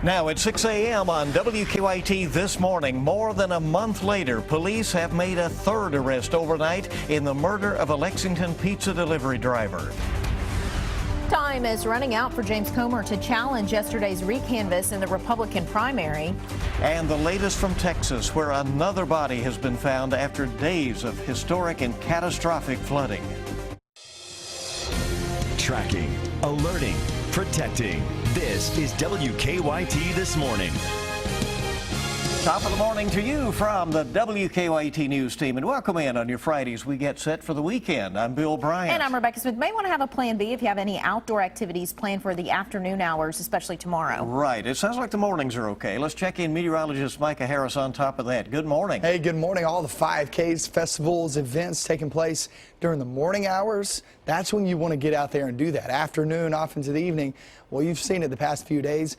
Now at 6 a.m. on WKYT this morning, more than a month later, police have made a third arrest overnight in the murder of a Lexington pizza delivery driver. Time is running out for James Comer to challenge yesterday's recanvass in the Republican primary. And the latest from Texas, where another body has been found after days of historic and catastrophic flooding. Tracking, alerting, protecting. This is WKYT This Morning. Top of the morning to you from the WKYT News team, and welcome in on your Fridays. We get set for the weekend. I'm Bill Bryant. And I'm Rebecca Smith. May want to have a plan B if you have any outdoor activities planned for the afternoon hours, especially tomorrow. Right. It sounds like the mornings are okay. Let's check in meteorologist Micah Harris on top of that. Good morning. Hey, good morning. All the 5Ks, festivals, events taking place during the morning hours. That's when you want to get out there and do that. Afternoon, off into the evening. Well, you've seen it the past few days.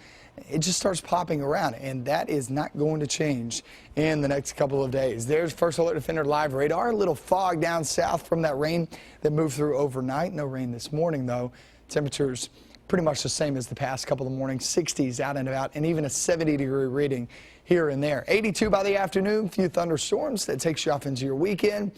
It just starts popping around, and that is not going to change in the next couple of days. There's First Alert Defender live radar. A little fog down south from that rain that moved through overnight. No rain this morning, though. Temperatures pretty much the same as the past couple of mornings. 60s out and about, and even a 70-degree reading here and there. 82 by the afternoon. Few thunderstorms. That takes you off into your weekend.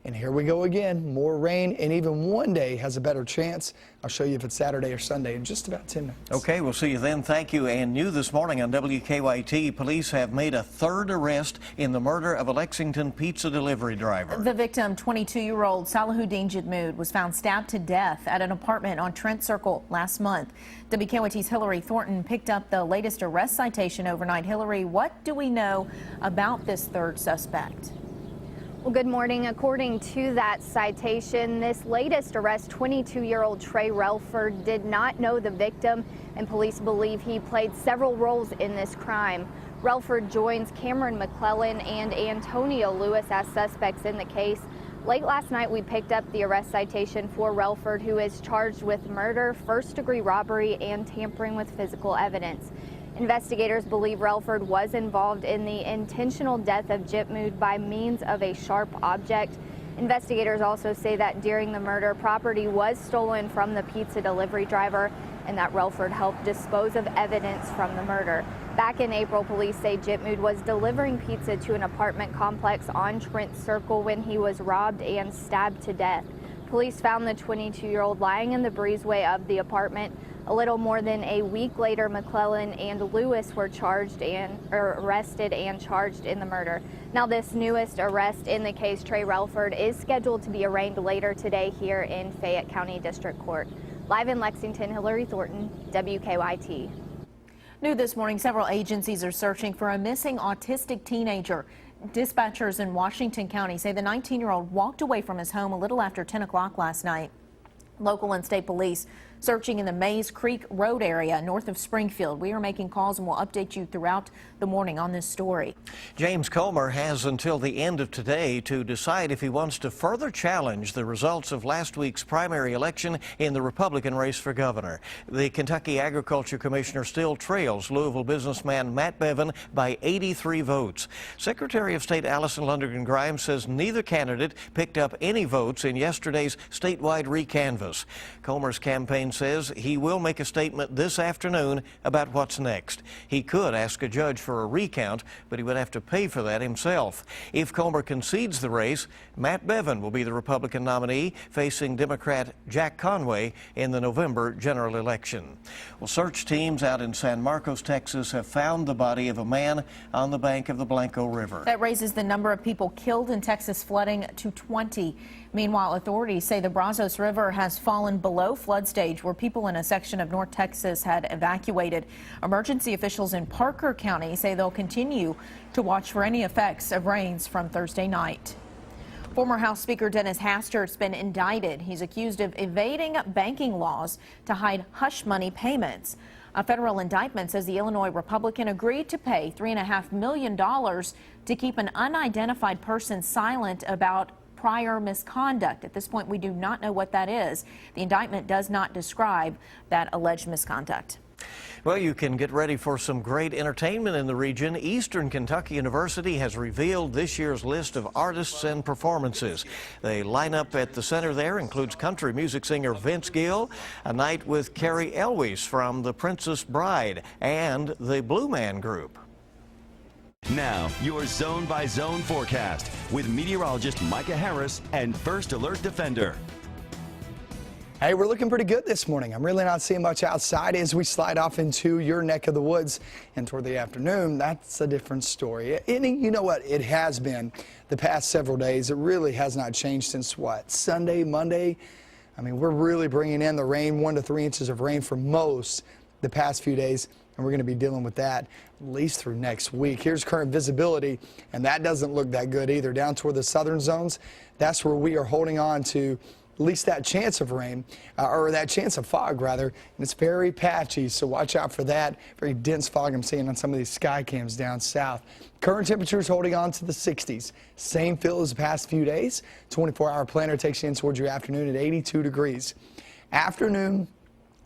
And here we go again. More rain, and even one day has a better chance. I'll show you if it's Saturday or Sunday in just about 10 minutes. Okay, we'll see you then. Thank you. And new this morning on WKYT, police have made a third arrest in the murder of a Lexington pizza delivery driver. The victim, 22-year-old Salahuddin Jidmood, was found stabbed to death at an apartment on Trent Circle last month. WKYT's Hillary Thornton picked up the latest arrest citation overnight. Hillary, what do we know about this third suspect? Well, good morning. According to that citation, this latest arrest, 22-year-old Trey Relford, did not know the victim, and police believe he played several roles in this crime. Relford joins Cameron McClellan and Antonio Lewis as suspects in the case. Late last night, we picked up the arrest citation for Relford, who is charged with murder, first-degree robbery, and tampering with physical evidence. Investigators believe Relford was involved in the intentional death of Jidmood by means of a sharp object. Investigators also say that during the murder, property was stolen from the pizza delivery driver and that Relford helped dispose of evidence from the murder. Back in April, police say Jidmood was delivering pizza to an apartment complex on Trent Circle when he was robbed and stabbed to death. Police found the 22-year-old lying in the breezeway of the apartment. A little more than a week later, McClellan and Lewis were arrested and charged in the murder. Now, this newest arrest in the case, Trey Relford, is scheduled to be arraigned later today here in Fayette County District Court. Live in Lexington, Hillary Thornton, WKYT. New this morning, several agencies are searching for a missing autistic teenager. Dispatchers in Washington County say the 19-year-old walked away from his home a little after 10 o'clock last night. Local and state police searching in the Mays Creek Road area north of Springfield. We are making calls and we'll update you throughout the morning on this story. James Comer has until the end of today to decide if he wants to further challenge the results of last week's primary election in the Republican race for governor. The Kentucky Agriculture Commissioner still trails Louisville businessman Matt Bevin by 83 votes. Secretary of State Allison Lundergan Grimes says neither candidate picked up any votes in yesterday's statewide recanvass. Comer's campaign says he will make a statement this afternoon about what's next. He could ask a judge for a recount, but he would have to pay for that himself. If Comer concedes the race, Matt Bevin will be the Republican nominee facing Democrat Jack Conway in the November general election. Well, search teams out in San Marcos, Texas have found the body of a man on the bank of the Blanco River. That raises the number of people killed in Texas flooding to 20. Meanwhile, authorities say the Brazos River has fallen below flood stage where people in a section of North Texas had evacuated. Emergency officials in Parker County say they'll continue to watch for any effects of rains from Thursday night. Former House Speaker Dennis Hastert's been indicted. He's accused of evading banking laws to hide hush money payments. A federal indictment says the Illinois Republican agreed to pay $3.5 million to keep an unidentified person silent about prior misconduct. At this point, we do not know what that is. The indictment does not describe that alleged misconduct. Well, you can get ready for some great entertainment in the region. Eastern Kentucky University has revealed this year's list of artists and performances. The lineup at the center there includes country music singer Vince Gill, a night with Carrie Elwes from The Princess Bride, and the Blue Man Group. Now, your zone-by-zone forecast with meteorologist Micah Harris and First Alert Defender. Hey, we're looking pretty good this morning. I'm really not seeing much outside as we slide off into your neck of the woods. And toward the afternoon, that's a different story. And you know what? It has been the past several days. It really has not changed since what? Sunday, Monday? I mean, we're really bringing in the rain, 1 to 3 inches of rain for most the past few days. And we're going to be dealing with that at least through next week. Here's current visibility, and that doesn't look that good either. Down toward the southern zones, that's where we are holding on to at least that chance of rain, or that chance of fog, rather. And it's very patchy, so watch out for that. Very dense fog I'm seeing on some of these sky cams down south. Current temperatures holding on to the 60s. Same feel as the past few days. 24-hour planner takes you in towards your afternoon at 82 degrees. Afternoon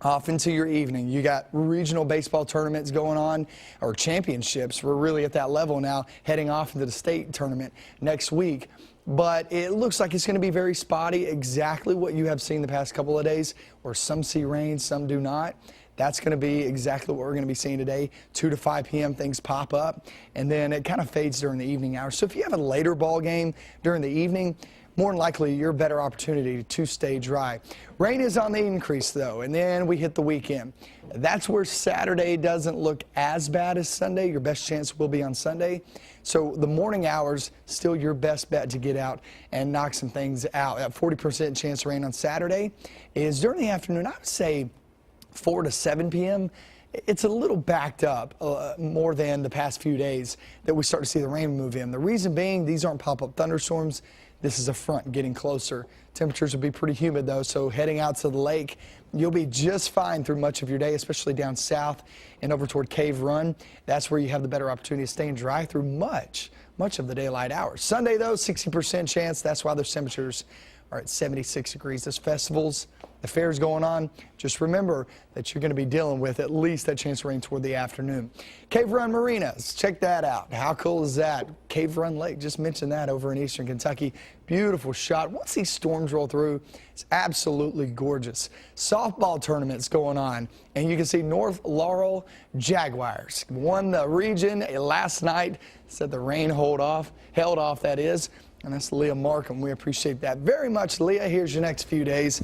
off into your evening. You got regional baseball tournaments going on, or championships. We're really at that level now, heading off into the state tournament next week. But it looks like it's going to be very spotty, exactly what you have seen the past couple of days, where some see rain, some do not. That's going to be exactly what we're going to be seeing today. 2 to 5 p.m. things pop up, and then it kind of fades during the evening hours. So if you have a later ball game during the evening, more than likely your better opportunity to stay dry. Rain is on the increase, though, and then we hit the weekend. That's where Saturday doesn't look as bad as Sunday. Your best chance will be on Sunday. So the morning hours, still your best bet to get out and knock some things out. That 40% chance of rain on Saturday is during the afternoon. I would say 4 to 7 p.m. It's a little backed up more than the past few days that we start to see the rain move in. The reason being, these aren't pop-up thunderstorms. This is a front getting closer. Temperatures will be pretty humid, though, so heading out to the lake, you'll be just fine through much of your day, especially down south and over toward Cave Run. That's where you have the better opportunity of staying dry through much of the daylight hours. Sunday, though, 60% chance. That's why those temperatures are at 76 degrees. There's festivals, the fair's going on. Just remember that you're going to be dealing with at least that chance of rain toward the afternoon. Cave Run Marinas, check that out. How cool is that? Cave Run Lake, just mentioned that over in eastern Kentucky. Beautiful shot. Once these storms roll through, it's absolutely gorgeous. Softball tournaments going on, and you can see North Laurel Jaguars won the region last night. Said the rain held off, that is. And that's Leah Markham. We appreciate that very much, Leah. Here's your next few days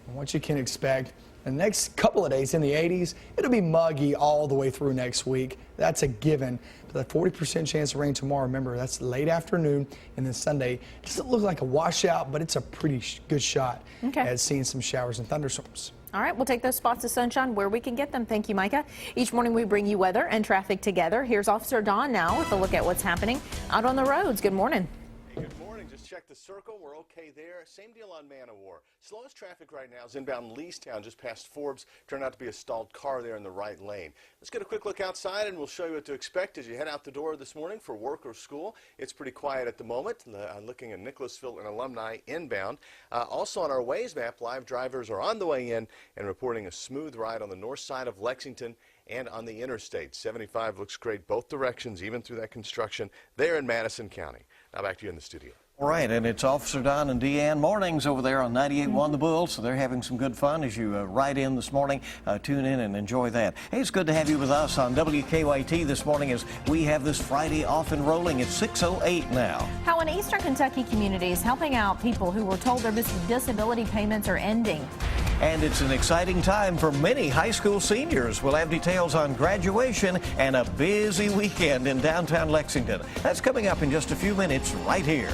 and what you can expect. The next couple of days in the 80s, it'll be muggy all the way through next week. That's a given. But that 40% chance of rain tomorrow, remember, that's late afternoon, and then Sunday. It doesn't look like a washout, but it's a pretty good shot at seeing some showers and thunderstorms. All right, we'll take those spots of sunshine where we can get them. Thank you, Micah. Each morning we bring you weather and traffic together. Here's Officer Don now with a look at what's happening out on the roads. Good morning. Good morning. Just check the circle. We're okay there. Same deal on Man o' War. Slowest traffic right now is inbound Leestown, just past Forbes. Turned out to be a stalled car there in the right lane. Let's get a quick look outside, and we'll show you what to expect as you head out the door this morning for work or school. It's pretty quiet at the moment. Looking at Nicholasville and Alumni inbound. Also on our Waze map, live drivers are on the way in and reporting a smooth ride on the north side of Lexington and on the interstate. 75 looks great both directions, even through that construction there in Madison County. Now back to you in the studio. All right, and it's Officer Don and Deanne Mornings over there on 98.1 The Bull, so they're having some good fun as you ride in this morning. Tune in and enjoy that. Hey, it's good to have you with us on WKYT this morning as we have this Friday off and rolling. It's 6:08 now. How an Eastern Kentucky community is helping out people who were told their disability payments are ending. And it's an exciting time for many high school seniors. We'll have details on graduation and a busy weekend in downtown Lexington. That's coming up in just a few minutes right here.